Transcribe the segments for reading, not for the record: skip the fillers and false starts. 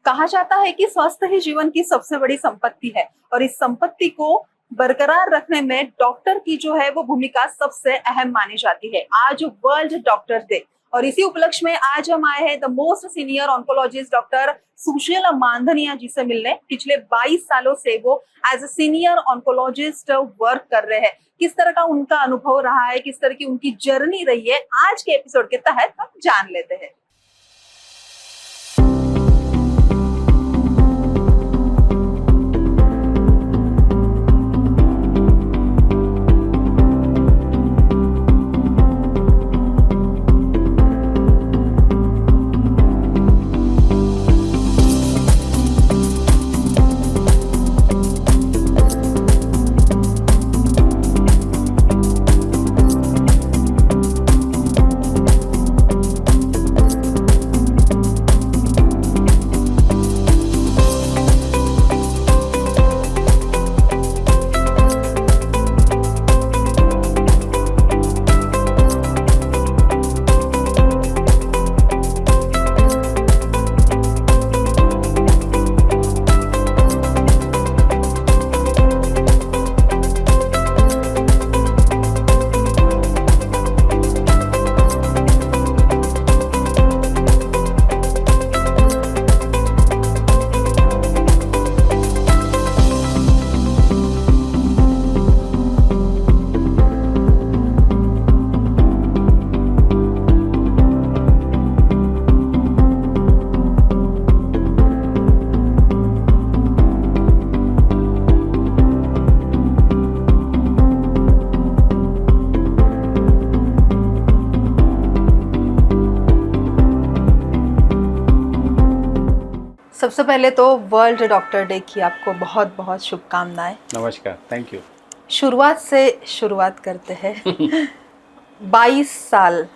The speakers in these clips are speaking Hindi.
कहा जाता है कि स्वास्थ्य ही जीवन की सबसे बड़ी संपत्ति है और इस संपत्ति को बरकरार रखने में डॉक्टर की जो है वो भूमिका सबसे अहम मानी जाती है। आज वर्ल्ड डॉक्टर डे और इसी उपलक्ष्य में आज हम आए हैं the most senior oncologist doctor Sushil Mandhania ji से मिलने। पिछले 22 सालों से वो as a senior oncologist work कर रहे हैं। किस तरह का उनका अनुभव रहा है, किस तरह की उनकी जर्नी रही है, आज के एपिसोड के तहत हम जान लेते हैं। सबसे पहले तो वर्ल्ड डॉक्टर डे की आपको बहुत बहुत शुभकामनाएं। नमस्कार, थैंक यू। शुरुआत से शुरुआत करते हैं। 22 साल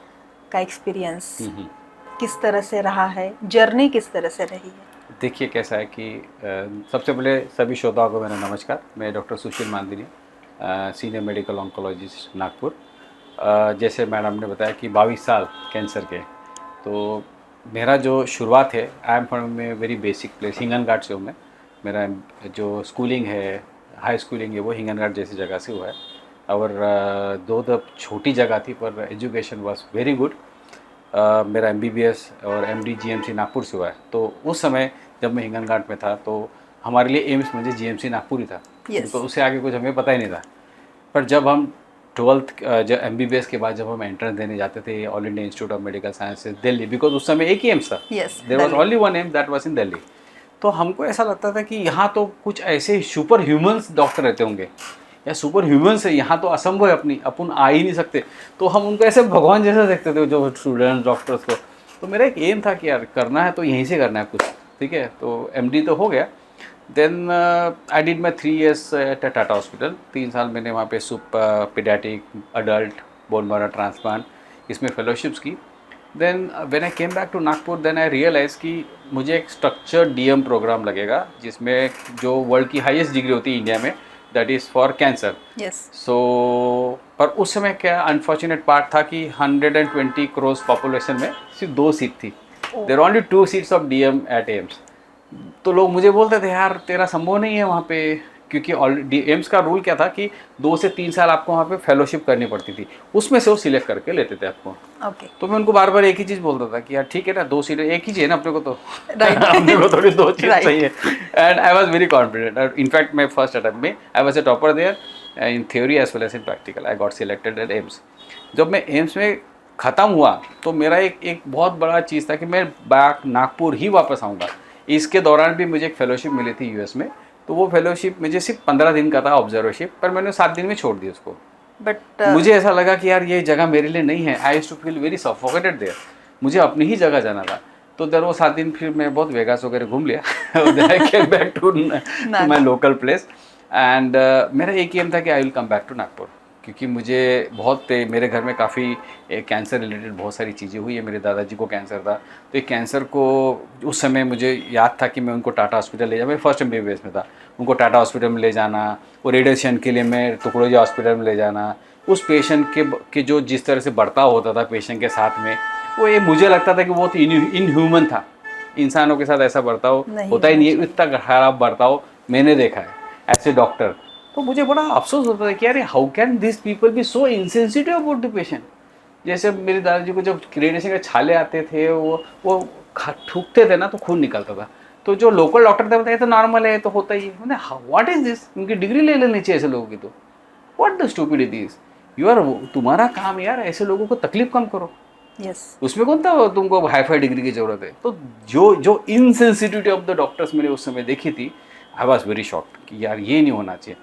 का एक्सपीरियंस किस तरह से रहा है, जर्नी किस तरह से रही है? देखिए कैसा है कि सबसे पहले सभी श्रोताओं को मेरा नमस्कार। मैं doctor Sushil मांधनिया, senior medical oncologist Nagpur. जैसे मैडम ने बताया कि 22 साल कैंसर के, तो मेरा जो शुरुआत है, I am from a very basic place, Hinganghat से हूँ मैं। मेरा जो स्कूलिंग है, हाई स्कूलिंग है, वो हिंगनघाट जैसी जगह से हुआ है। और दो छोटी जगह थी पर एजुकेशन वाज वेरी गुड। मेरा MBBS और MD GMC नागपुर से हुआ है। तो उस समय जब मैं हिंगनघाट में था तो हमारे लिए एम्स मुझे GMC नागपुर ही था। तो उससे आगे कुछ हमें पता ही नहीं था। पर जब हम 12th जब MBBS के बाद जब हम एंट्रेंस देने जाते थे all India institute of medical sciences Delhi, because उस समय एक ही एम्स था, there was only one AIIMS that was in Delhi. तो हमको ऐसा लगता था कि यहाँ तो कुछ ऐसे सुपर ह्यूमंस डॉक्टर रहते होंगे या सुपर ह्यूमंस है, यहाँ तो असंभव है, अपन आ ही नहीं सकते। तो हम उनको ऐसे भगवान जैसा देखते थे, जो स्टूडेंट्स डॉक्टर्स को। तो मेरा एक एम था कि यार करना है तो यहीं से करना है कुछ, ठीक है। तो MD तो हो गया। Then I did my 3 years at Tata hospital. 3 साल मैंने वहाँ पे paediatric, adult, bone marrow transplant, इसमें फेलोशिप्स की। Then when I came back to Nagpur, then I realise कि मुझे एक स्ट्रक्चर्ड DM प्रोग्राम लगेगा, जिसमें जो वर्ल्ड की हाईएस्ट डिग्री होती है इंडिया में, दैट इज़ फॉर कैंसर। सो पर उस समय क्या अनफॉर्चुनेट पार्ट था कि 120 करोड़ पॉपुलेशन में सिर्फ 2 सीट थी। There only 2 seats of DM at AIIMS. तो लोग मुझे बोलते थे यार तेरा संभव नहीं है वहाँ पे, क्योंकि ऑलरेडी एम्स का रूल क्या था कि 2 से 3 साल आपको वहाँ पे फेलोशिप करनी पड़ती थी, उसमें से वो सिलेक्ट करके लेते थे आपको। तो मैं उनको बार बार एक ही चीज़ बोलता था कि यार ठीक है ना, 2 सीटें एक ही चाहिए ना अपने को, तो अपने को थोड़ी 2 चीज़ चाहिए। And I was very confident. In fact मैं फर्स्ट अटेम्प्ट में I was a topper there in theory as well as in practical. I got selected at AIIMS. जब मैं एम्स में ख़त्म हुआ तो मेरा एक बहुत बड़ा चीज़ था कि मैं बैक नागपुर ही वापस आऊँगा। इसके दौरान भी मुझे एक फेलोशिप मिली थी US में। तो वो फेलोशिप मुझे सिर्फ 15 दिन का था, ऑब्जर्वरशिप, पर मैंने 7 दिन में छोड़ दिया उसको। बट मुझे ऐसा लगा कि यार ये जगह मेरे लिए नहीं है। I used to feel very suffocated there. मुझे अपनी ही जगह जाना था। तो देर वो 7 दिन फिर मैं बहुत वेगास वगैरह घूम लिया। I came back to my local place. And मेरा एक एम था कि I will come back to Nagpur, क्योंकि मुझे बहुत मेरे घर में काफ़ी कैंसर रिलेटेड बहुत सारी चीज़ें हुई है। मेरे दादाजी को कैंसर था, तो एक कैंसर को उस समय मुझे याद था कि मैं उनको टाटा हॉस्पिटल ले जाऊँ। मैं फर्स्ट MBBS में था, उनको टाटा हॉस्पिटल में ले जाना, वो रेडिएशन के लिए मैं टुकड़ोजी हॉस्पिटल में ले जाना। उस पेशेंट के जो जिस तरह से बर्ताव होता था पेशेंट के साथ में, वो ये मुझे लगता था कि बहुत इनह्यूमन था। इंसानों के साथ ऐसा बर्ताव नहीं होता ही नहीं है, होना इतना खराब बर्ताव मैंने देखा है ऐसे डॉक्टर। तो मुझे बड़ा अफसोस होता है कि यार how can this people be so insensitive about the patient. जैसे मेरे दादाजी को जब रेडिएशन के छाले आते थे, वो थूकते थे ना तो खून निकलता था, तो जो लोकल डॉक्टर थे बताया तो नॉर्मल है, तो होता ही है। मैंने व्हाट इज दिस, उनकी डिग्री ले लेनी चाहिए ऐसे लोगों की। तो what the stupidity is, you are, तुम्हारा काम यार ऐसे लोगों को तकलीफ कम करो, यस उसमें कौन था तुमको हाई-फाई डिग्री की जरूरत है। तो जो जो इनसेंसिटिविटी ऑफ द डॉक्टर्स मैंने उस समय देखी थी, आई वाज वेरी शॉक्ड कि यार ये नहीं होना चाहिए।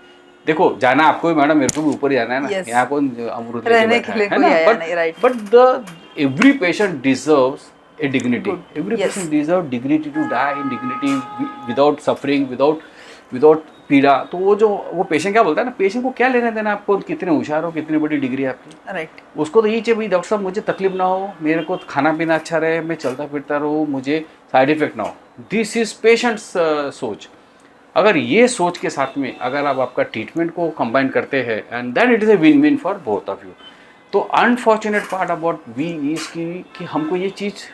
देखो जाना आपको भी मैडम, मेरे को भी ऊपर ही जाना है ना, Yes. यहाँ कौन अमरूद लेके रहने बैठा के लिए है कोई ना। आया नहीं, right. But the every patient deserves a dignity. Good. Every Yes. person deserves dignity to die in dignity, without suffering, without पीड़ा। तो वो पेशेंट क्या बोलता है ना, पेशेंट को क्या लेना देना आपको कितने होशियार हो, कितनी बड़ी डिग्री है आपकी, राइट। उसको तो यही चाहिए भाई डॉक्टर साहब मुझे तकलीफ ना हो, मेरे को खाना पीना अच्छा रहे, मैं चलता फिरता रहूँ, मुझे साइड इफेक्ट ना हो। दिस इज पेशेंट्स सोच। अगर ये सोच के साथ में अगर आप आपका ट्रीटमेंट को कंबाइन करते हैं, and then it is a win win for both of you. तो unfortunate part about we is कि हमको ये चीज़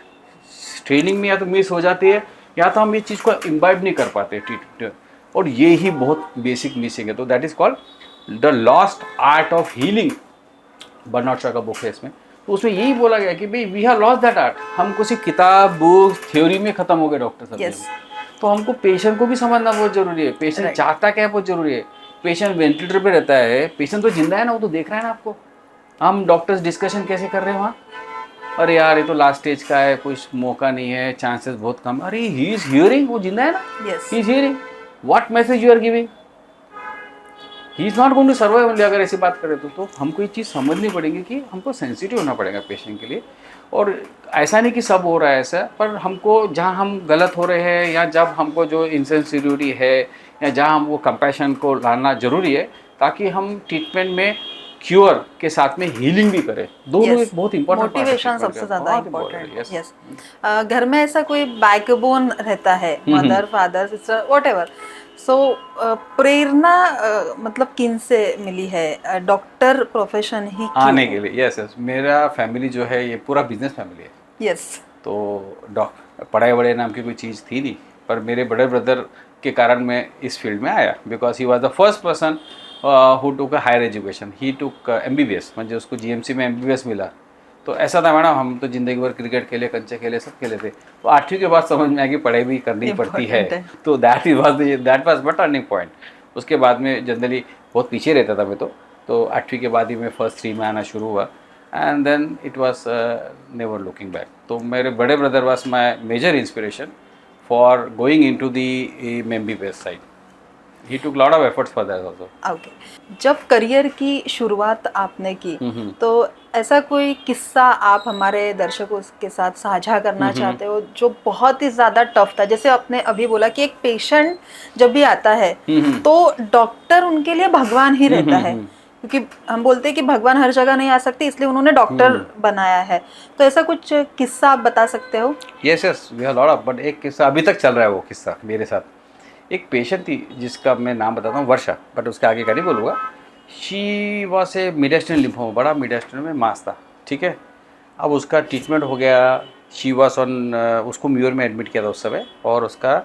ट्रेनिंग में या तो मिस हो जाती है, या तो हम ये चीज़ को इम्बाइब नहीं कर पाते ट्रीटमेंट, और ये ही बहुत बेसिक मिसिंग है। तो that is called the lost art of healing, Bernard Shaw का बुक है इसमें। तो उसमें यही बोला गया कि भाई we have lost that art. हमको सिर्फ किताब बुक थ्योरी में ख़त्म हो गए डॉक्टर सब। Yes. तो हमको पेशेंट को भी समझना बहुत जरूरी है, पेशेंट Right. चाहता क्या है बहुत जरूरी है। पेशेंट वेंटिलेटर पे रहता है, पेशेंट तो जिंदा है ना, वो तो देख रहा है ना आपको। हम डॉक्टर्स डिस्कशन कैसे कर रहे हैं वहाँ, अरे यार ये तो लास्ट स्टेज का है, कुछ मौका नहीं है, चांसेस बहुत कम। अरे ही इज हियरिंग, वो जिंदा है ना, Yes. He is hearing what message you are giving, he is not going to survive only. अगर ऐसी बात करें तो हमको ये चीज़ समझनी पड़ेगी कि हमको सेंसिटिव होना पड़ेगा पेशेंट के लिए। और ऐसा नहीं कि सब हो रहा है ऐसा, पर हमको जहाँ हम गलत हो रहे हैं, या जब हमको जो इंसेंसिटिविटी है, या जहाँ हम वो कंपैशन को लाना जरूरी है, ताकि हम ट्रीटमेंट में क्योर के साथ में हीलिंग भी करें। दोनों एक बहुत इंपॉर्टेंट मोटिवेशन सबसे ज्यादा इम्पोर्टेंट। यस, घर में ऐसा कोई बैकबोन रहता है, मदर फादर सिस्टर व्हाटएवर, सो प्रेरणा मतलब किन से मिली है डॉक्टर प्रोफेशन ही आने के लिए? यस यस, मेरा फैमिली जो है ये पूरा बिजनेस फैमिली है। यस। तो पढ़ाई वढ़ाई नाम की कोई चीज़ थी नहीं, पर मेरे बड़े ब्रदर के कारण मैं इस फील्ड में आया, because he was the first person who took a higher education. He took MBBS, म्हणजे उसको GMC में MBBS मिला। तो ऐसा था मैडम, हम तो ज़िंदगी भर क्रिकेट खेले, कंचे खेले, सब खेले थे। तो 8वीं के बाद समझ में आया कि पढ़ाई भी करनी पड़ती है। तो that was but turning point. उसके बाद में जनरली बहुत पीछे रहता था मैं, तो 8वीं के बाद ही मैं फर्स्ट 3 में आना शुरू हुआ, and then it was never looking back. तो मेरे बड़े brother was my major inspiration for going into the MBBS side. He took lot of efforts for that also. Okay. जब करियर की शुरुआत आपने की, तो ऐसा कोई किस्सा आप हमारे दर्शकों के साथ साझा करना चाहते हो जो बहुत ही ज़्यादा टफ था? जैसे आपने अभी बोला कि एक पेशेंट जब भी आता है तो डॉक्टर उनके लिए भगवान ही रहता है, क्योंकि हम बोलते हैं कि भगवान हर जगह नहीं आ सकते, इसलिए उन्होंने डॉक्टर बनाया है। तो ऐसा कुछ किस्सा आप बता सकते हो? Yes yes, we have lot of, but एक किस्सा अभी तक चल रहा है। वो किस्सा मेरे साथ एक पेशेंट थी जिसका मैं नाम बताता हूँ, वर्षा, बट उसके आगे का नहीं बोलूँगा। शी वॉज ए मिडास्टिन लिम्फोमा, बड़ा मिडास्टिन में मास था, ठीक है। अब उसका ट्रीटमेंट हो गया, शी वॉज ऑन, उसको म्यूर में एडमिट किया था उस समय, और उसका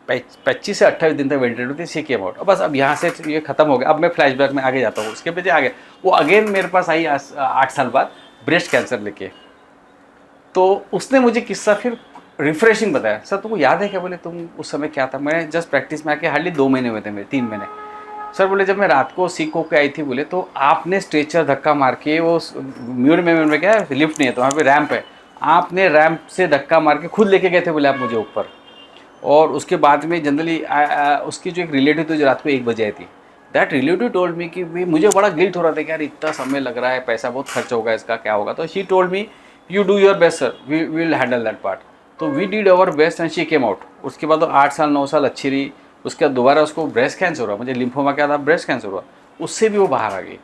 25 से 28 दिन तक वेंटिलेटर थी। सी केम आउट। बस अब यहाँ से ये खत्म हो गया। अब मैं फ्लैशबैक में आगे जाता हूँ, उसके पीछे आगे वो अगेन मेरे पास आई 8 साल बाद ब्रेस्ट कैंसर लेके। तो उसने मुझे किस्सा फिर रिफ्रेशिंग बताया। सर तुमको याद है क्या? बोले तुम उस समय क्या था? मैं जस्ट प्रैक्टिस में आके हार्डली 2 महीने हुए थे मेरे, 3 महीने। सर बोले जब मैं रात को सीख होकर आई थी, बोले तो आपने स्ट्रेचर धक्का मार के, वो म्यूर में क्या है, लिफ्ट नहीं है तो वहाँ पे रैंप है, आपने रैंप से धक्का मार के खुद लेके गए थे बोले आप मुझे ऊपर। और उसके बाद में जनरली उसकी जो एक रिलेटिव थी जो रात को 1 बजे आई थी, दैट रिलेटिव टोल्ड मी कि मुझे बड़ा गिल्ट हो रहा था कि यार इतना समय लग रहा है, पैसा बहुत खर्च होगा, इसका क्या होगा। तो she told me you do your best sir, we will handle that part. तो we did our best and she came out. उसके बाद 8 साल 9 साल अच्छी रही। उसके बाद दोबारा उसको ब्रेस्ट कैंसर हुआ, मुझे लिम्फोमा क्या था, ब्रेस्ट कैंसर हुआ, उससे भी वो बाहर आ गई।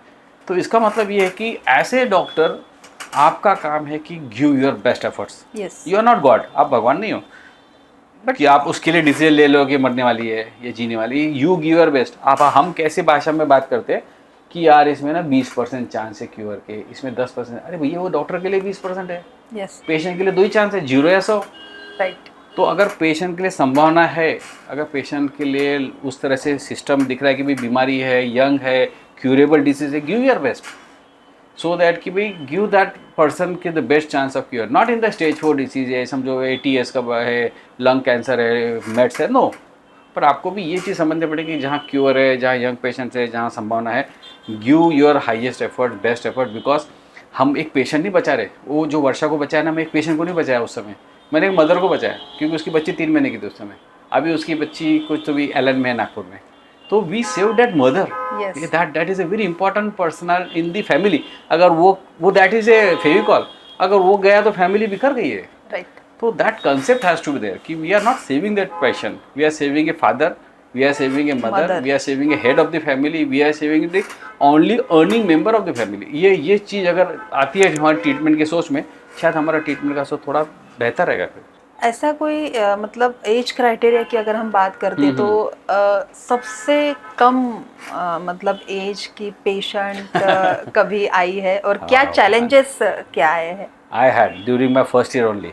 तो इसका मतलब ये है कि ऐसे डॉक्टर, आपका काम है कि give your best efforts. You are not God, आप भगवान नहीं हो बट कि आप उसके लिए डिसीजन ले लो कि मरने वाली है या जीने वाली है। You give your best. आप हम कैसे भाषा में बात करते हैं कि यार इसमें ना 20% चांस है क्योर के, इसमें 10%। अरे भैया वो डॉक्टर के लिए 20% है, यस, पेशेंट के लिए 2 ही चांस है, 0 या 100। राइट। तो अगर पेशेंट के लिए संभावना है, अगर पेशेंट के लिए उस तरह से सिस्टम दिख रहा है कि भाई बीमारी है, यंग है, क्यूरेबल डिसीज है, give your best, so that कि भाई गिव दैट पर्सन के the best chance of cure, not in the stage 4 disease है, समझो 80 ईयर्स का है, लंग कैंसर है, मेट्स है, नो। पर आपको भी ये चीज़ समझनी पड़ेगी कि जहाँ क्योर है, जहाँ यंग पेशेंट्स है, जहाँ संभावना है, give your highest effort, best effort, because हम एक पेशेंट नहीं बचा रहे। वो जो वर्षा को बचाया ना, मैं एक पेशेंट को नहीं बचाया उस समय, मैंने एक मदर को बचाया, क्योंकि उसकी बच्ची 3 महीने की थी उस समय, अभी उसकी बच्ची कुछ तो भी एलन में है, नागपुर में। तो we save that mother, Yes. That is a very important personal in the family. अगर वो दैट इज़ ए फेविकॉल, अगर वो गया तो फैमिली बिखर गई है। Right. So that concept has to be there कि we are not saving that patient, we are saving a father, we are saving a mother, we are saving a head of the family, we are saving the only earning member of the family। ये चीज़ अगर आती है हमारे ट्रीटमेंट के सोच में, शायद हमारा ट्रीटमेंट का सोच थोड़ा बेहतर रहेगा फिर। ऐसा कोई मतलब एज क्राइटेरिया की अगर हम बात करते तो सबसे कम मतलब एज की पेशेंट कभी आई है और क्या चैलेंजेस क्या आए हैं? I had during my first year only,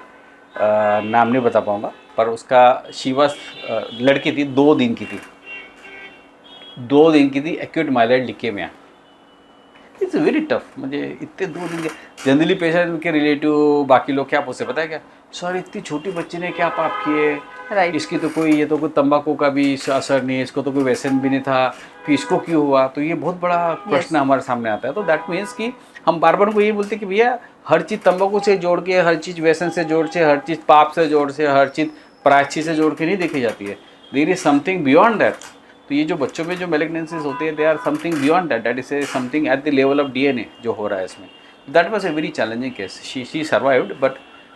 नाम नहीं बता पाऊँगा, पर उसका शीवस लड़की थी, 2 दिन की थी, 2 दिन की थी, acute myeloid leukaemia. It's very tough, मुझे इतने 2 दिन के जनरली पेशेंट के रिलेटिव बाकी लोग क्या पूछते पता है क्या, सर इतनी छोटी बच्ची ने क्या पाप किए, राइट। इसकी तो कोई, ये तो कोई तंबाकू का भी असर नहीं है, इसको तो कोई व्यसन भी नहीं था, फिर इसको क्यों हुआ। तो ये बहुत बड़ा प्रश्न हमारे सामने आता है। तो दैट मीन्स कि हम बार बार उनको ये बोलते हैं कि भैया हर चीज़ तंबाकू से जोड़ के, हर चीज़ व्यसन से जोड़ से, हर चीज़ पाप से जोड़ से, हर चीज़ प्रायश्चित से जोड़ के नहीं देखी जाती है। There is something beyond that. तो ये जो बच्चों में जो मेलिग्नेंसीज होती है, they are something beyond that, that is something at the level of DNA जो हो रहा है इसमें। That was a very challenging case, she survived,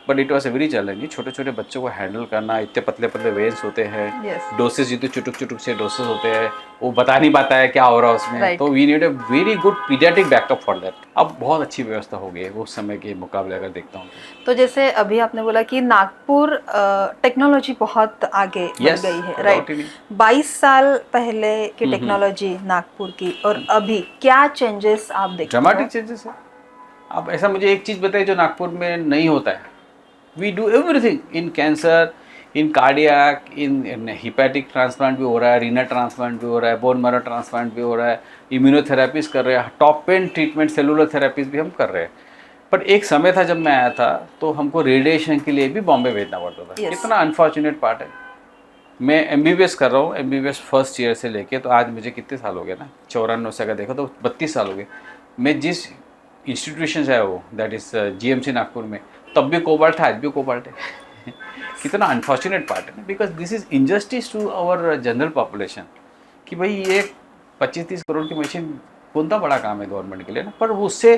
but it was a very challenging. छोटे छोटे बच्चों को हैंडल करना, इतने पतले पतले वेन्स होते हैं, Yes. डोसेज इतने चुटुक चुटुक से डोसेज होते हैं, वो बता नहीं पाता है क्या हो रहा है उसमें। Right. तो we need a very good paediatric backup for that. अब बहुत अच्छी व्यवस्था हो गई है उस समय के मुकाबले अगर देखता हूँ तो जैसे अभी आपने बोला कि नागपुर टेक्नोलॉजी बहुत आगे बढ़ गई है, राइट? 22 साल पहले की टेक्नोलॉजी नागपुर की और अभी क्या चेंजेस आप देखते हो? ड्रामेटिक चेंजेस है। अब ऐसा मुझे एक चीज़ बताइए जो नागपुर में नहीं होता है। We do everything in cancer, in cardiac, in hepatic transplant भी हो रहा है, रीनल ट्रांसप्लांट भी हो रहा है, बोन मैरो ट्रांसप्लांट भी हो रहा है, इम्यूनोथेरेपीज कर रहे हैं, top pain treatment, cellular therapies भी हम कर रहे हैं। पर एक समय था जब मैं आया था तो हमको रेडिएशन के लिए भी बॉम्बे भेजना पड़ता था। Yes. कितना अनफॉर्चुनेट पार्ट है। मैं एमबीबीएस कर रहा हूँ, एमबीबीएस फर्स्ट ईयर से लेके, तो आज मुझे कितने साल हो गए ना, 94 से अगर देखो तो 32 साल हो गए। मैं जिस इंस्टीट्यूशन से आया वो, दैट इज जीएमसी नागपुर में, तब भी कोबाल्ट था, आज भी कोबाल्ट है। कितना अनफॉर्चुनेट पार्ट है ना, because this is injustice to our general population कि भाई ये 25-30 करोड़ की मशीन कौन सा बड़ा काम है गवर्नमेंट के लिए ना, पर उससे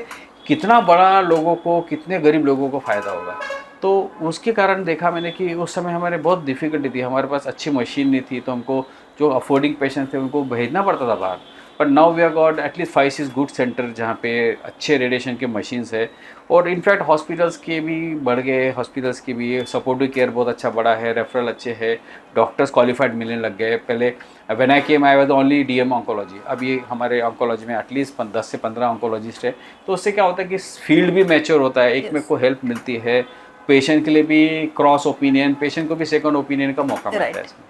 कितना बड़ा लोगों को, कितने गरीब लोगों को फ़ायदा होगा। तो उसके कारण देखा मैंने कि उस समय हमारे बहुत डिफ़िकल्टी थी, हमारे पास अच्छी मशीन नहीं थी, तो हमको जो अफोर्डिंग पेशेंट थे उनको भेजना पड़ता था बाहर। But now we have got at least 5-6 good centre जहाँ पे अच्छे रेडिएशन के मशीन्स है, और इनफैक्ट हॉस्पिटल्स के भी बढ़ गए, हॉस्पिटल्स की भी सपोर्टिव केयर बहुत अच्छा बढ़ा है, रेफरल अच्छे है, डॉक्टर्स क्वालिफाइड मिलने लग गए। पहले when I came I was only DM oncology, अब ये हमारे ऑन्कोलॉजी में एटलीस्ट 10 से 15 ऑन्कोलॉजिस्ट है। तो उससे क्या होता है कि फील्ड भी मैच्योर होता है, एक में को हेल्प मिलती है, पेशेंट के लिए भी क्रॉस ओपिनियन, पेशेंट को भी सेकंड ओपिनियन का मौका मिलता है इसमें।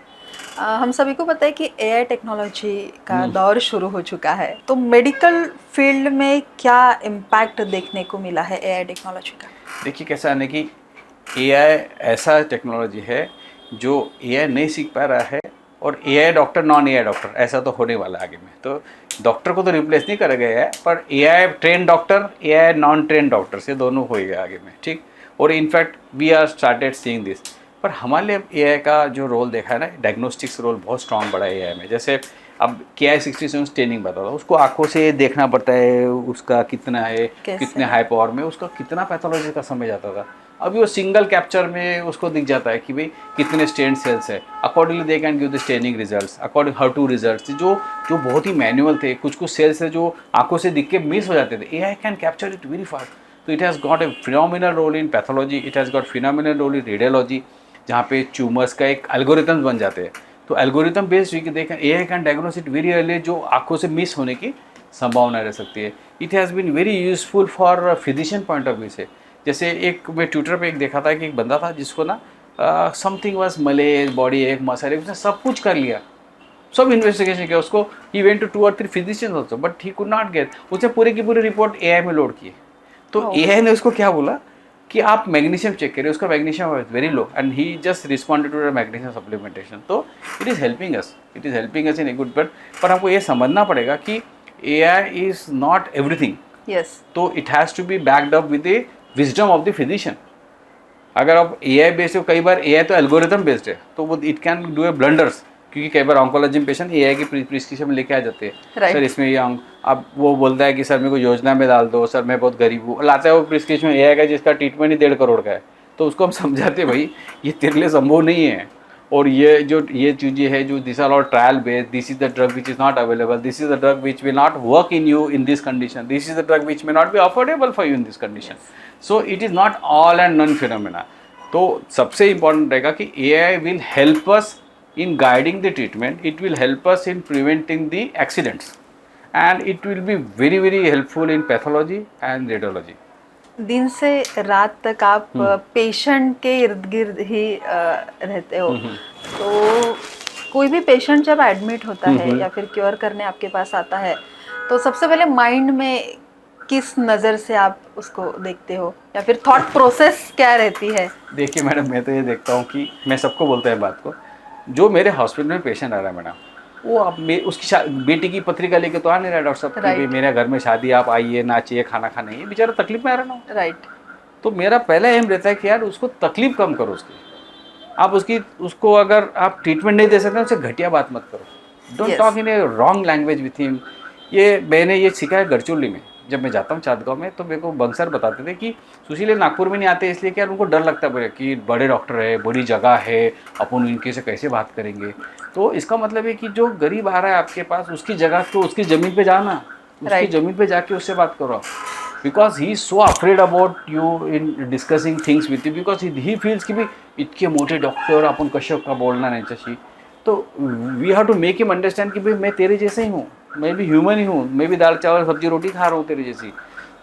हम सभी को पता है कि एआई टेक्नोलॉजी का दौर शुरू हो चुका है, तो मेडिकल फील्ड में क्या इम्पैक्ट देखने को मिला है एआई टेक्नोलॉजी का? देखिए कैसा है ना कि एआई ऐसा टेक्नोलॉजी है जो एआई नहीं सीख पा रहा है, और AI doctor, non AI doctor ऐसा तो होने वाला है आगे में। तो डॉक्टर को तो रिप्लेस नहीं करेगा एआई, पर AI train doctor, AI non train doctor से दोनों होएगा आगे में, ठीक। और in fact we are started seeing this. पर हमारे लिए एआई का जो रोल देखा है ना, डायग्नोस्टिक्स रोल बहुत स्ट्रांग बड़ा है एआई में। जैसे अब KI-67 स्टेनिंग बता रहा, उसको आंखों से देखना पड़ता है उसका कितना है, कितने हाई पावर में, उसका कितना पैथोलॉजी का समझ आता था। अभी वो सिंगल कैप्चर में उसको दिख जाता है कि भाई कितने स्टेन सेल्स है, accordingly they can give the staining results, according how to results. जो बहुत ही मैनुअल थे, कुछ सेल्स है जो आंखों से दिख के मिस हो जाते थे, AI can capture it very fast. तो it has got a phenomenal role in pathology, it has got phenomenal role in radiology, जहाँ पे ट्यूमर्स का एक एल्गोरिथम बन जाते हैं। तो एल्गोरिथम बेस्ड हुई कि देखें AI can diagnose it very early, जो आंखों से मिस होने की संभावना रह सकती है। It has been very useful for physician point of view से। जैसे एक मैं ट्विटर पे एक देखा था कि एक बंदा था जिसको ना समथिंग वाज मलेज बॉडी एक मसल उसने सब कुछ कर लिया, सब इन्वेस्टिगेशन किया उसको, ही वेंट टू 2 और 3 physicians also but he could not gate, उसने पूरी की पूरी रिपोर्ट एआई में लोड की। तो Oh. एआई ने उसको क्या बोला कि आप मैग्नीशियम चेक करिए, उसका magnesium very low and he just responded to the magnesium supplementation. तो it is helping us in a good, but पर हमको ये समझना पड़ेगा कि AI is not everything. Yes, तो it has to be backed up with the wisdom of the physician. अगर आप एआई बेस्ड हो, कई बार एआई तो एल्गोरिथम बेस्ड है, तो वो it can do a blunders, क्योंकि कई बार ऑन्कोलॉजी पेशेंट एआई की प्रिस्क्रिप्शन लेके आ जाते हैं, Right. सर इसमें ये अब वो बोलता है कि सर मेरे को योजना में डाल दो, सर मैं बहुत गरीब हूँ, लाता है वो प्रिस्क्रिप्शन एआई का जिसका ट्रीटमेंट ही 1.5 करोड़ का है। तो उसको हम समझाते हैं भाई ये तेरे लिए संभव नहीं है, और ये चीज़ें है जो this are all trial based, this is the drug which is not available, this is the drug which will not work in you in this condition, this is the drug which may not be affordable for you in this condition. So it is not all and none phenomena. तो सबसे इंपॉर्टेंट रहेगा कि AI will help us in guiding the treatment, it will help us in preventing the accidents, and it will be very very helpful in pathology and radiology. दिन से रात तक आप पेशेंट के इर्द गिर्द ही रहते हो, तो कोई भी पेशेंट जब एडमिट होता है या फिर क्योर करने आपके पास आता है, तो सबसे पहले माइंड में किस नज़र से आप उसको देखते हो, या फिर थॉट प्रोसेस क्या रहती है? देखिए मैडम, मैं तो ये देखता हूँ कि मैं सबको बोलता है बात को, जो मेरे हॉस्पिटल में पेशेंट आ रहा है मैडम, वो अब उसकी बेटी की पत्रिका लेके तो आ नहीं रहा डॉक्टर साहब कि भाई मेरे घर में शादी, आप आइए नाचिए खाना खाने, ये बेचारा तकलीफ में आ रहा ना। राइट। तो मेरा पहला एम रहता है कि यार उसको तकलीफ कम करो उसकी, आप उसको अगर आप ट्रीटमेंट नहीं दे सकते उससे घटिया बात मत करो, don't talk in A wrong language with him. ये मैंने ये सीखा है गढ़चिरौली में, जब मैं जाता हूँ चांदगांव में, तो मेरे को बंसर बताते थे कि सुशील नागपुर में नहीं आते इसलिए कि यार उनको डर लगता है कि बड़े डॉक्टर है, बड़ी जगह है, अपन इनके से कैसे बात करेंगे। तो इसका मतलब है कि जो गरीब आ रहा है आपके पास, उसकी जगह तो उसकी ज़मीन पे जाना, उसकी ज़मीन पे जाके उससे बात करो, because he is so afraid about you in discussing things with you, because he feels की भी इतके मोठे डॉक्टर आपण कशा का बोलना यांच्याशी। तो we have to make him understand कि भाई मैं तेरे जैसे ही हूँ, मैं भी ह्यूमन ही हूँ, मैं भी दाल चावल सब्जी रोटी खा रहा हूँ तेरे जैसी।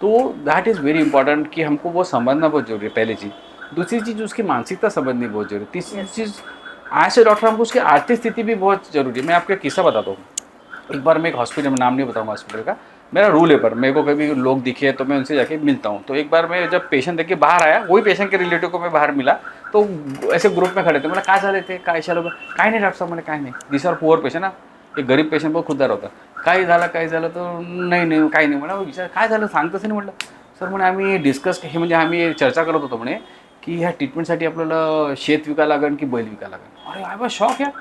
तो दैट इज़ वेरी इंपॉर्टेंट कि हमको वो समझना बहुत जरूरी है, पहली चीज़। दूसरी चीज़ उसकी मानसिकता समझनी बहुत जरूरी है। तीसरी चीज़ आज से डॉक्टर हमको उसकी आर्थिक स्थिति भी बहुत जरूरी है। मैं आपको एक किस्सा बताता हूँ। एक बार मैं एक हॉस्पिटल में, नाम नहीं बताऊँगा हॉस्पिटल का, मेरा रूल है पर मेरे को कभी लोग दिखे तो मैं उनसे जाके मिलता हूँ। तो एक बार मैं जब पेशेंट देख के बाहर आया, वही पेशेंट के रिलेटिव को मैं बाहर मिला, तो ऐसे ग्रुप में खड़े थे, मैंने काय झाले थे, काय शालो, काय नाही डॉक्टर साहब, मैंने काय नाही, दिस आर पुअर पेशंट ना, एक गरीब पेशंट बहुत खुददार होता, काय झालं तो नाही काही नाही म्हणा, विचार काय झालं सांगतच नाही म्हटलं, सर म्हणे आम्ही डिस्कस हे म्हणजे आम्ही चर्चा करत होतो म्हणे की ह्या ट्रीटमेंटसाठी आपल्याला शेत विका लागेल की बैल विका लागेल। अरे आई वाज शॉक यार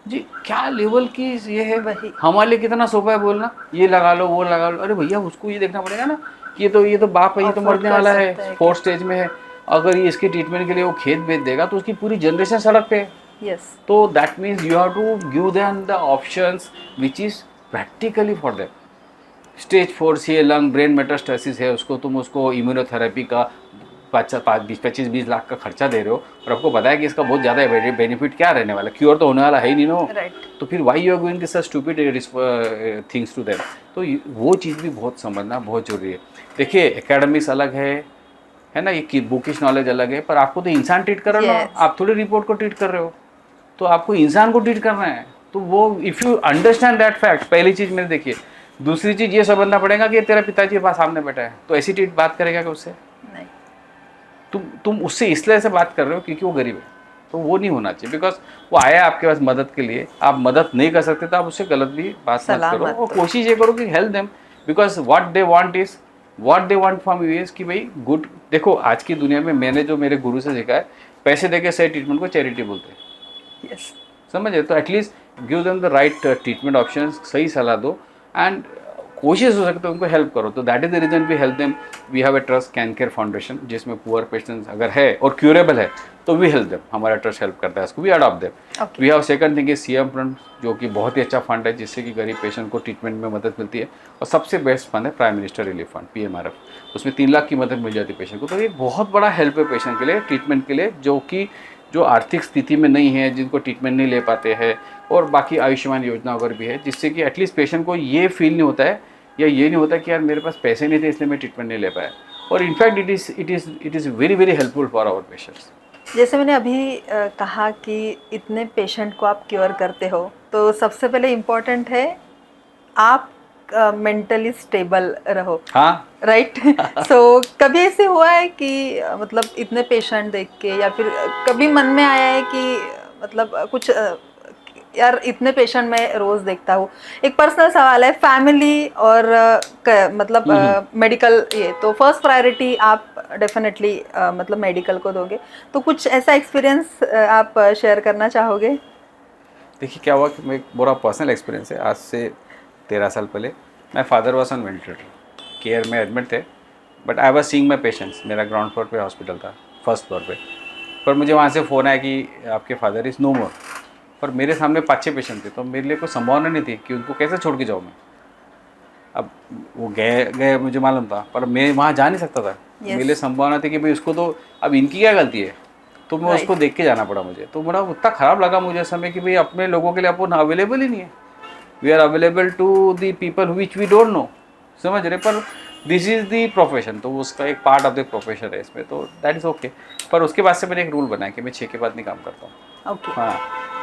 जी, क्या लेवल की ये है भाई, हमारे लिए कितना सोफा है बोलना ये लगा लो वो लगा लो। अरे भैया उसको ये देखना पड़ेगा ना कि ये तो बाप है, ये तो मरने वाला है, 4th स्टेज में है, अगर ये इसके ट्रीटमेंट के लिए वो खेत बेच देगा तो उसकी पूरी जनरेशन सड़क पे है। Yes. तो that means you have to give them the options which is practically for them. Stage 4 C lung brain metastasis है, उसको तुम उसको इम्यूनोथेरेपी का 25-20 लाख का खर्चा दे रहे हो और आपको पता है कि इसका बहुत ज़्यादा बेनिफिट क्या रहने वाला है, क्योर तो होने वाला है ही नहीं नो। तो फिर why you are going this stupid things to them. तो वो चीज़ भी बहुत समझना बहुत जरूरी है। देखिए एकेडमिक्स अलग है ना, ये बुकिश नॉलेज अलग है, पर आपको तो इंसान ट्रीट कर रहे हो ना, आप थोड़ी रिपोर्ट को ट्रीट कर रहे हो, तो आपको इंसान को ट्रीट करना है। तो वो if you understand that fact, पहली चीज़ मैंने देखिए। दूसरी चीज़ ये समझना पड़ेगा कि तेरा पिताजी के पास सामने बैठा है, तो ऐसी ट्रीट बात करेगा कि उससे नहीं, तुम उससे इसलिए से बात कर रहे हो क्योंकि वो गरीब है, तो वो नहीं होना चाहिए। बिकॉज वो आया आपके पास मदद के लिए, आप मदद नहीं कर सकते तो आप उससे गलत भी बात मत करो, और कोशिश ये करो कि help them, because what they want from you is कि भाई गुड। देखो आज की दुनिया में मैंने जो मेरे गुरु से सीखा है, पैसे देके सही ट्रीटमेंट को चैरिटी बोलते हैं। yes. समझे? तो at least give them the right treatment option, सही सलाह दो एंड कोशिश हो सकता है उनको हेल्प करो। तो that is the reason we help them. We have a trust can care foundation, जिसमें पुअर पेशेंट्स अगर है और क्यूरेबल है तो वी हेल्प देम, हमारा ट्रस्ट हेल्प करता है उसको, we adopt them. We have second thing is CM fund, जो कि बहुत ही अच्छा फंड है जिससे कि गरीब पेशेंट को ट्रीटमेंट में मदद मिलती है। और सबसे बेस्ट फंड है prime minister relief fund PMRF, उसमें 3 लाख की मदद मिल जाती है पेशेंट को। तो ये बहुत बड़ा हेल्प है पेशेंट के लिए, ट्रीटमेंट के लिए, जो आर्थिक स्थिति में नहीं है, जिनको ट्रीटमेंट नहीं ले पाते हैं, और बाकी आयुष्मान योजना वगैरह भी है, जिससे कि एटलीस्ट पेशेंट को ये फील नहीं होता है या ये नहीं होता कि यार मेरे पास पैसे नहीं थे इसलिए मैं ट्रीटमेंट नहीं ले पाया। और in fact it is very very helpful for our patients. जैसे मैंने अभी कहा कि इतने पेशेंट को आप क्योर करते हो, तो सबसे पहले इम्पोर्टेंट है आप मेंटली स्टेबल रहो, हाँ। राइट। सो कभी ऐसे हुआ है कि मतलब इतने पेशेंट देख के या फिर कभी मन में आया है कि मतलब कुछ यार इतने पेशेंट मैं रोज देखता हूँ, एक पर्सनल सवाल है, फैमिली और मतलब मेडिकल, ये तो फर्स्ट प्रायोरिटी आप डेफिनेटली मतलब मेडिकल को दोगे, तो कुछ ऐसा एक्सपीरियंस आप शेयर करना चाहोगे? देखिए क्या हुआ कि मैं एक बुरा पर्सनल एक्सपीरियंस है। आज से 13 साल पहले my father was on ventilator, care में एडमिट थे, but I was seeing my patients. मेरा ग्राउंड फ्लोर पे हॉस्पिटल था, फर्स्ट फ्लोर पे। पर मुझे वहाँ से फ़ोन आया कि आपके फादर इज़ नो मोर। पर मेरे सामने 5-6 पेशेंट थे, तो मेरे लिए कोई संभावना नहीं थी कि उनको कैसे छोड़ के जाऊँ मैं। अब वो गए गए मुझे मालूम था, पर मैं वहाँ जा नहीं सकता था। मेरे लिए संभावना थी कि भाई उसको तो, अब इनकी क्या गलती है, तो मैं उसको देख के जाना पड़ा मुझे। तो बड़ा उतना ख़राब लगा मुझे समय कि भाई अपने लोगों के लिए अपन अवेलेबल ही नहीं है। We are available to the people which we don't know, समझ रहे। पर दिस इज़ दी प्रोफेशन, तो उसका एक पार्ट ऑफ द प्रोफेशन है इसमें, तो दैट इज़ ओके। पर उसके बाद से मैंने एक रूल बनाया कि मैं 6 के बाद नहीं काम करता हूँ। ओके। हाँ,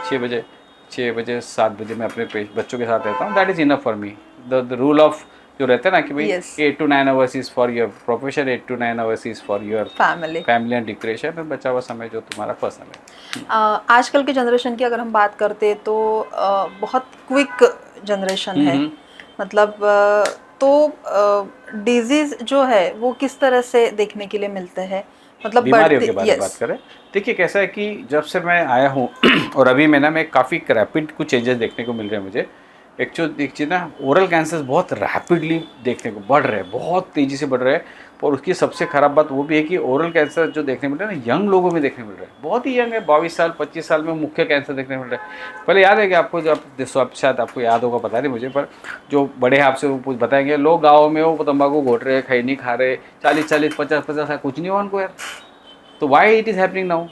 6 बजे, 6 बजे 7 बजे मैं अपने बच्चों के साथ रहता हूँ। That is enough for me. The rule of जो रहते हैं ना कि भाई Yes. 8 to 9 hours is for your profession, 8 to 9 hours is for your family. Family and recreation, और बचा हुआ समय जो तुम्हारा पर्सनल है। आजकल के जनरेशन की अगर हम बात करते तो बहुत क्विक जनरेशन है, मतलब तो डिजीज जो है वो किस तरह से देखने के लिए मिलते हैं, मतलब बीमारियों बढ़ते। के बारे में बात करें, देखिए कैसा है कि जब से मैं आया हूँ और अभी मैं काफ़ी रैपिड कुछ चेंजेस देखने को मिल रहे हैं मुझे। एक चीज़ ना, ओरल कैंसर्स बहुत रैपिडली देखने को बढ़ रहे हैं, बहुत तेज़ी से बढ़ रहे हैं। और उसकी सबसे ख़राब बात वो भी है कि ओरल कैंसर जो देखने मिल रहा है ना, यंग लोगों में देखने मिल रहा है, बहुत ही यंग है, 22 साल 25 साल में मुख्य कैंसर देखने मिल रहा है। पहले याद है कि आपको, जो आप शायद आपको याद होगा, पता नहीं मुझे, पर जो बड़े हैं आपसे वो कुछ बताएंगे, लोग गाँव में वो तंबाकू घोट रहे, खैनी खा रहे, 40-40 50-50, कुछ नहीं हुआ उनको यार। तो why it is happening now?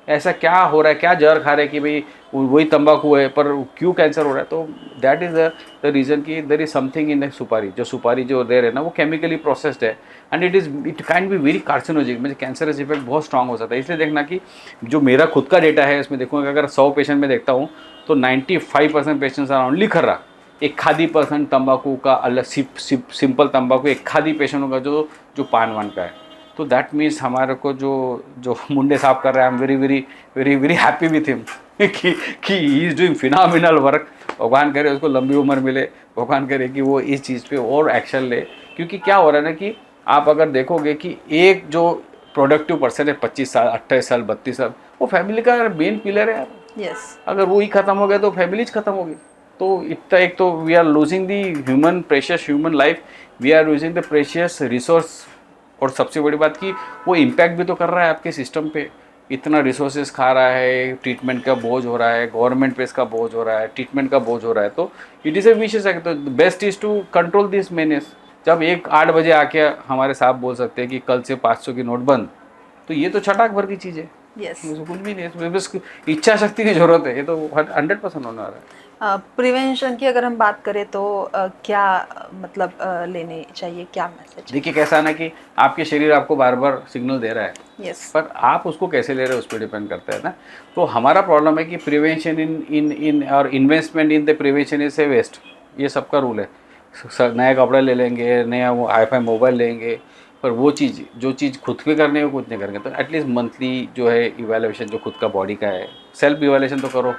ऐसा क्या हो रहा है, क्या जहर खा रहे हैं कि भाई वही तंबाकू है, पर क्यों कैंसर हो रहा है? तो दैट इज़ द रीज़न कि there is something in the supari. जो सुपारी जो दे रहे हैं ना, वो केमिकली प्रोसेस्ड है, and it can be very carcinogenic, मुझे कैंसरस इफेक्ट बहुत स्ट्रांग हो सकता है। इसलिए देखना कि जो मेरा खुद का डेटा है इसमें देखूँगा, अगर 100 पेशेंट में देखता हूँ तो 95% पेशेंट्स आर ओनली खर्रा। एक खादी परसेंट तंबाकू का अलग, सिंपल तंबाकू एक खादी पेशेंट होगा जो जो पान वान का है। तो दैट मीन्स हमारे को जो जो मुंडे साफ कर रहे हैं, I am very very very very happy with him कि he is doing phenomenal work. भगवान करे उसको लंबी उम्र मिले, भगवान करे कि वो इस चीज़ पे और एक्शन ले। क्योंकि क्या हो रहा है ना कि आप अगर देखोगे कि एक जो प्रोडक्टिव पर्सन है 25 साल 28 साल 32 साल, वो फैमिली का मेन पिलर है यार। यस। अगर वो ही ख़त्म हो गया तो फैमिलीज ख़त्म होगी। तो इतना, एक तो we are losing the human precious human life, we are losing the precious resource. और सबसे बड़ी बात कि वो इम्पैक्ट भी तो कर रहा है आपके सिस्टम पे। इतना रिसोर्सेज खा रहा है, ट्रीटमेंट का बोझ हो रहा है, गवर्नमेंट पे इसका बोझ हो रहा है, ट्रीटमेंट का बोझ हो रहा है। तो इट इज़ ए विशेष है। तो best is to control this menace. जब एक 8 बजे आके हमारे साहब बोल सकते हैं कि कल से 500 की नोट बंद, तो ये तो छटाक भर की चीज़ है। यस। मुझे कुछ भी नहीं है इसमें, बस इच्छा शक्ति की जरूरत है। ये तो 100% होने वाला है। प्रिवेंशन की अगर हम बात करें तो क्या मतलब लेने चाहिए, क्या मैसेज? देखिए कैसा है ना कि आपके शरीर आपको बार बार सिग्नल दे रहा है, यस। पर आप उसको कैसे ले रहे हो उस पर डिपेंड करता है ना। तो हमारा प्रॉब्लम है कि प्रिवेंशन इन इन इन और investment in the prevention is a waste. ये सबका रूल है। नया कपड़ा ले लेंगे, नया वो आई-फाई मोबाइल लेंगे, पर वो चीज़, जो चीज़ खुद पे करने को कुछ नहीं करेंगे। तो एटलीस्ट मंथली जो है इवैल्यूएशन जो खुद का बॉडी का है, सेल्फ इवैल्यूएशन तो करो।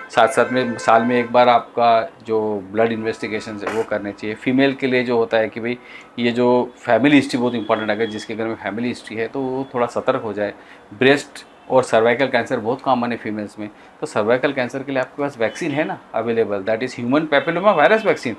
साथ साथ में साल में एक बार आपका जो ब्लड इन्वेस्टिगेशन है वो करने चाहिए। फीमेल के लिए जो होता है कि भाई ये जो फैमिली हिस्ट्री बहुत इंपॉर्टेंट है, अगर जिसके घर में फैमिली हिस्ट्री है तो वो थोड़ा सतर्क हो जाए। ब्रेस्ट और सर्वाइकल कैंसर बहुत कॉमन है फीमेल्स में, तो सर्वाइकल कैंसर के लिए आपके पास वैक्सीन है ना available, that is human papilloma virus vaccine.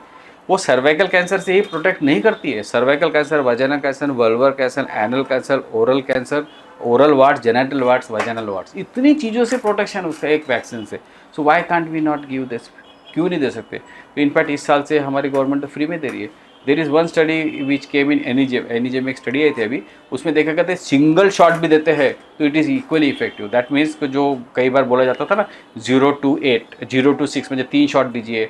वो सर्वाइकल कैंसर से ही प्रोटेक्ट नहीं करती है। Cervical cancer, vaginal cancer, vulvar cancer, anal cancer, oral warts, genital warts, vaginal warts, इतनी चीज़ों से प्रोटेक्शन उसका एक वैक्सीन से। So why can't we not give this? क्यों नहीं दे सकते? तो इनफैक्ट इस साल से हमारी गवर्नमेंट तो फ्री में दे रही है। There is one study which came in NEJM, एक स्टडी आई थी अभी, उसमें देखा गया था सिंगल शॉट भी देते हैं तो it is equally effective. That means जो कई बार बोला जाता था ना 0 to 8, 0 to 6 में 3 शॉट दीजिए,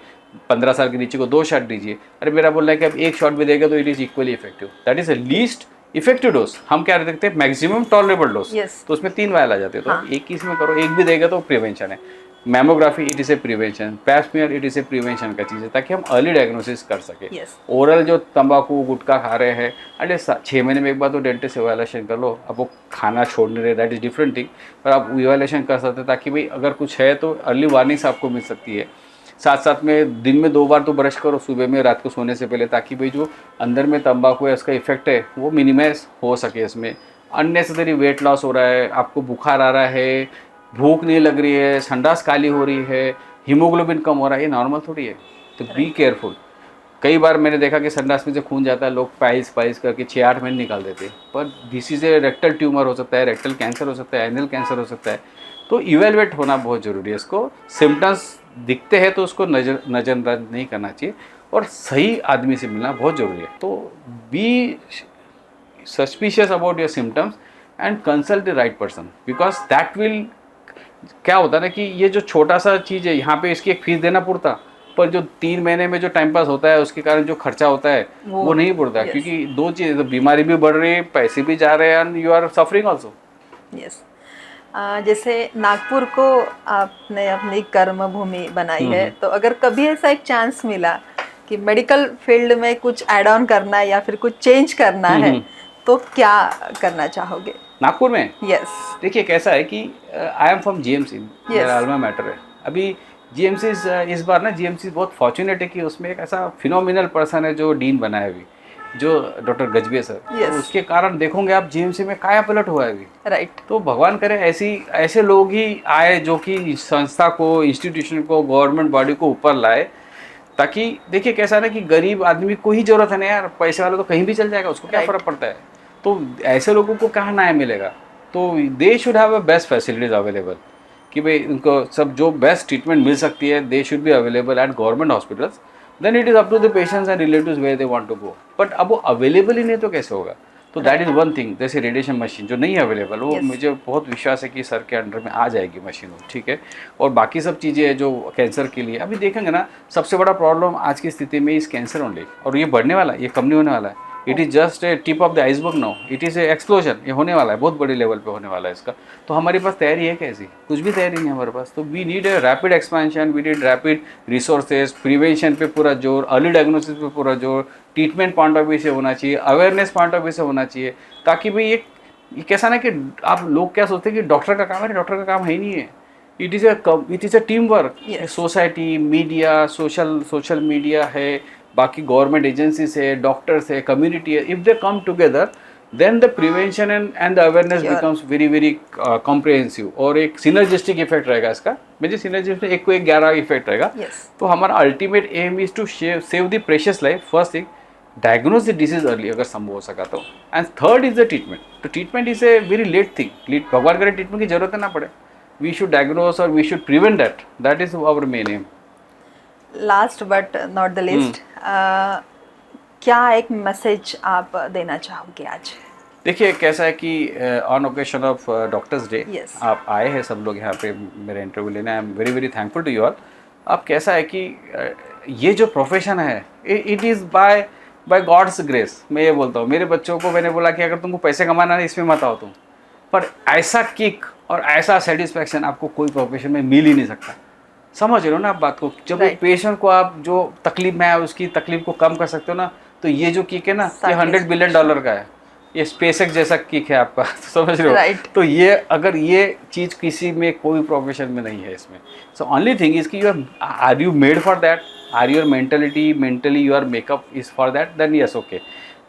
15 साल के नीचे को 2 शॉट दीजिए। अरे मेरा बोलना है कि अब 1 शॉट भी देगा तो it is equally effective. That is the least effective dose हम क्या देखते हैं, मैक्सिमम टॉलरेबल डोज, Yes. तो उसमें 3 वायल आ जाते हैं, तो हाँ. एक ही इसमें करो, एक भी देगा तो प्रिवेंशन है। Mammography it is a prevention, pap smear it is a prevention का चीज़ है, ताकि हम अर्ली डायग्नोसिस कर सके। Yes. ओरल जो तंबाकू गुटखा खा रहे हैं, अरे 6 महीने में एक बार तो डेंटिस्ट इवैल्यूएशन कर लो। अब वो खाना छोड़ नहीं रहे, दैट इज़ डिफरेंट थिंग, पर आप इवैल्यूएशन कर सकते हैं, ताकि भाई अगर कुछ है तो अर्ली वार्निंग्स आपको मिल सकती है। साथ साथ में दिन में 2 बार तो ब्रश करो, सुबह में, रात को सोने से पहले, ताकि भाई जो अंदर में तंबाकू है उसका इफेक्ट है वो मिनिमाइज हो सके। इसमें अननेसेसरी वेट लॉस हो रहा है, आपको बुखार आ रहा है, भूख नहीं लग रही है, संडास काली हो रही है, हीमोग्लोबिन कम हो रहा है, ये नॉर्मल थोड़ी है। तो बी केयरफुल। कई बार मैंने देखा कि संडास में से खून जाता है, लोग पाइल्स पाइल्स करके 6-8 महीने निकाल देते हैं, पर this is a rectal tumour हो सकता है, रेक्टल कैंसर हो सकता है, एनल कैंसर हो सकता है। तो इवेलुएट होना बहुत ज़रूरी है। इसको सिम्टम्स दिखते हैं तो उसको नज़रअंदाज नहीं करना चाहिए, और सही आदमी से मिलना बहुत ज़रूरी है। तो be suspicious about your symptoms and consult the right person, because that will, क्या होता है ना कि ये जो छोटा सा चीज़ है, यहाँ पे इसकी एक फीस देना पड़ता, पर जो 3 महीने में जो टाइम पास होता है उसके कारण जो खर्चा होता है वो नहीं पड़ता। yes. क्योंकि 2 चीज़, तो बीमारी भी बढ़ रही है, पैसे भी जा रहे हैं, and you are suffering also. Yes. जैसे नागपुर को आपने अपनी कर्म भूमि बनाई है, तो अगर कभी ऐसा एक चांस मिला कि मेडिकल फील्ड में कुछ ऐड ऑन करना है या फिर कुछ चेंज करना है, तो क्या करना चाहोगे? नागपुर में? यस। देखिए कैसा है कि आई एम फ्रॉम जीएमसी, मेरा अल्मा मैटर है। अभी जीएमसी इस बार ना, जीएमसी बहुत फॉर्चुनेट है कि उसमें एक ऐसा फिनोमिनल पर्सन है जो डीन बना है अभी, जो डॉक्टर गजबे सर। Yes. तो उसके कारण देखोगे आप जीएमसी में काया पलट हुआ है अभी। राइट। तो भगवान करे ऐसे लोग ही आए जो कि संस्था को, इंस्टीट्यूशन को, गवर्नमेंट बॉडी को ऊपर लाए, ताकि देखिए कैसा है ना कि गरीब आदमी को ही जरूरत है ना यार, पैसे वाला तो कहीं भी चल जाएगा, उसको क्या Right. फ़र्क पड़ता है। तो ऐसे लोगों को कहाँ न्याय मिलेगा। तो they should have a best facilities available, कि भाई उनको सब जो बेस्ट ट्रीटमेंट मिल सकती है, they should be available at government hospitals. Then it is up to the patients and relatives where they want to go. But अब वो अवेलेबल ही नहीं तो कैसे होगा। तो दैट इज़ वन थिंग। जैसे रेडिएशन मशीन जो नहीं है अवेलेबल, वो Yes. मुझे बहुत विश्वास है कि सर के अंडर में आ जाएगी मशीन, ठीक है। और बाकी सब चीज़ें जो कैंसर के लिए अभी देखेंगे ना, सबसे बड़ा प्रॉब्लम आज की स्थिति में इस कैंसर ओनली, और ये बढ़ने वाला है, ये कम नहीं होने वाला है। It is just a tip of the iceberg now, it is A explosion, ये होने वाला है, बहुत बड़े लेवल पे होने वाला है इसका। तो हमारे पास तैयारी है कैसी? कुछ भी तैयारी नहीं है हमारे पास। तो we need a rapid expansion, we need rapid resources, prevention पे पूरा जोर, अर्ली डायग्नोसिस पे पूरा जोर, ट्रीटमेंट पॉइंट ऑफ व्यू से होना चाहिए, अवेयरनेस पॉइंट ऑफ व्यू से होना चाहिए, ताकि भाई ये कैसा ना कि आप लोग क्या सोचते हैं कि डॉक्टर का काम है, डॉक्टर का काम है ही नहीं है। It is a team work. Society, media, social media है, बाकी गवर्नमेंट एजेंसीज है, डॉक्टर्स है, कम्युनिटी है, if they come together then the prevention and the awareness becomes very very comprehensive, और एक सिनर्जिस्टिक इफेक्ट रहेगा इसका। मुझे सिनर्जिस्टिक एक को एक 11 इफेक्ट रहेगा। तो हमारा ultimate aim is to save the precious life. First thing, diagnose the disease early अगर संभव हो सका तो, and third is the treatment. तो treatment is a very late thing, भगवान करे ट्रीटमेंट की जरूरत ना पड़े, वी शुड डायग्नोज और we should prevent that is our main aim. Last but not the list, क्या एक मैसेज आप देना चाहोगे आज? देखिए कैसा है कि on occasion of doctors day आप आए हैं सब लोग यहाँ पे मेरा इंटरव्यू लेना। I am very very thankful to you all. अब कैसा है कि ये जो प्रोफेशन है, it is by God's grace. मैं ये बोलता हूँ, मेरे बच्चों को मैंने बोला कि अगर तुमको पैसे कमाना है इसमें मत आओ तुम, पर ऐसा किक और ऐसा सेटिस्फैक्शन आपको कोई प्रोफेशन में मिल ही नहीं सकता। समझ रहे हो ना आप बात को? जब एक पेशेंट को आप जो तकलीफ में है उसकी तकलीफ को कम कर सकते हो ना, तो ये जो किक है ना, ये $100 बिलियन का है, ये स्पेसएक्स जैसा किक है आपका। तो समझ रहे हो? तो ये अगर ये चीज़ किसी में कोई प्रोफेशन में नहीं है इसमें। सो ओनली थिंग इज कि are you made for that, are your mentally your makeup is for that, then yes okay.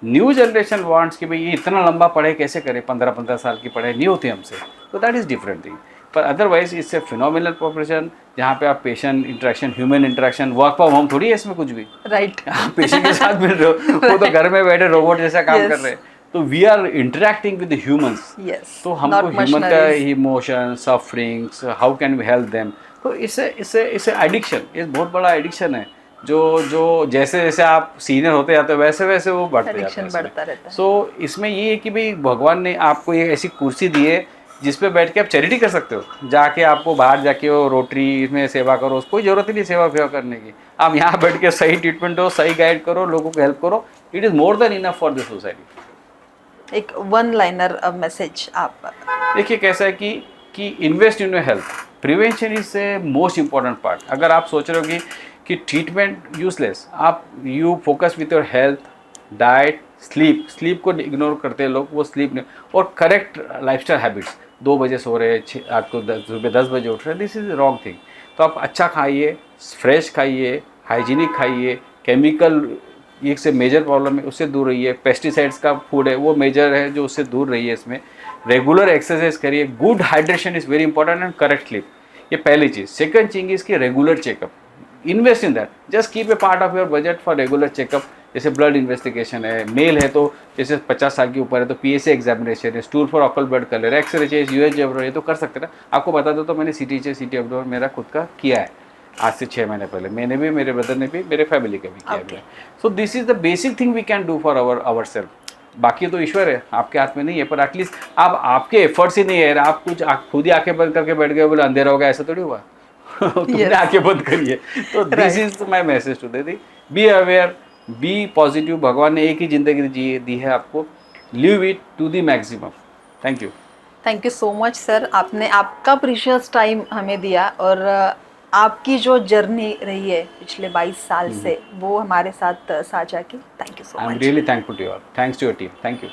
New generation wants कि भाई ये इतना लंबा पढ़े कैसे करे, 15-15 साल की पढ़ाई नहीं होती हमसे, तो दैट इज़ डिफरेंट थिंग। पर otherwise it's a phenomenal profession जहाँ पे आप patient interaction, human interaction, work from home थोड़ी है इसमें कुछ भी। राइट। आप पेशेंट के साथ मिल रहे हो, वो तो घर में बैठे रोबोट जैसा काम कर रहे हैं। तो we are interacting with humans. तो हमको ह्यूमन का emotion, sufferings, how can we help them. तो इससे एडिक्शन, ये बहुत बड़ा एडिक्शन है, जो जैसे जैसे आप सीनियर होते जाते हो वैसे वैसे वो बढ़ता रहता है। सो इसमें ये है कि भाई भगवान ने आपको ये ऐसी कुर्सी दी है जिस पे बैठ के आप चैरिटी कर सकते हो। जाके आपको बाहर जाके वो रोटरी में सेवा करो, कोई ज़रूरत ही नहीं सेवा फेवा करने की। आप यहाँ बैठ के सही ट्रीटमेंट हो, सही गाइड करो, लोगों को हेल्प करो, it is more than enough for the society. एक वन लाइनर मैसेज आप। देखिए कैसा है कि invest in your health, prevention is a most important part. अगर आप सोच रहे हो कि ट्रीटमेंट यूजलेस, आप you focus with your health, diet, sleep को इग्नोर करते हैं लोग, वो स्लीप नहीं, और करेक्ट लाइफस्टाइल हैबिट्स, 2 बजे सो रहे हैं, रात को सुबह 10 बजे उठ रहे हैं, दिस इज रॉन्ग थिंग। तो आप अच्छा खाइए, फ्रेश खाइए, हाइजीनिक खाइए, केमिकल एक से मेजर प्रॉब्लम है उससे दूर रहिए, पेस्टिसाइड्स का फूड है वो मेजर है जो उससे दूर रहिए। इसमें रेगुलर एक्सरसाइज करिए, good hydration is very important and correct sleep, ये पहली चीज़। सेकंड थिंग इज की regular checkup, invest in that, just keep a part of your budget for regular checkup. जैसे ब्लड इन्वेस्टिगेशन है, मेल है तो जैसे 50 साल के ऊपर है तो PSA एग्जामिनेशन है, stool for occult blood colour, X-ray चाहिए, USG एब्डोमेन, ये तो कर सकते ना। आपको बता दो तो मैंने CT एब्डोमेन मेरा खुद का किया है आज से 6 महीने पहले, मैंने भी, मेरे ब्रदर ने भी, मेरे फैमिली का भी किया है। So this is the basic thing we can do for our self. बाकी तो ईश्वर है, आपके हाथ में नहीं है, पर एटलीस्ट आप आपके एफर्ट्स ही नहीं है, आप कुछ खुद ही आंखें बंद करके बैठ गए बोले अंधेरा होगा, ऐसा थोड़ी हुआ। तुमने आंखें बंद करिए। तो this is my message to they, be aware, be positive. भगवान ने एक ही जिंदगी दी है आपको, live it to the maximum. Thank you so much sir, आपने आपका प्रीशियस टाइम हमें दिया, और आपकी जो जर्नी रही है पिछले 22 साल से वो हमारे साथ साझा की। Thank you so much. I am really thankful to you all, thanks to your team, thank you.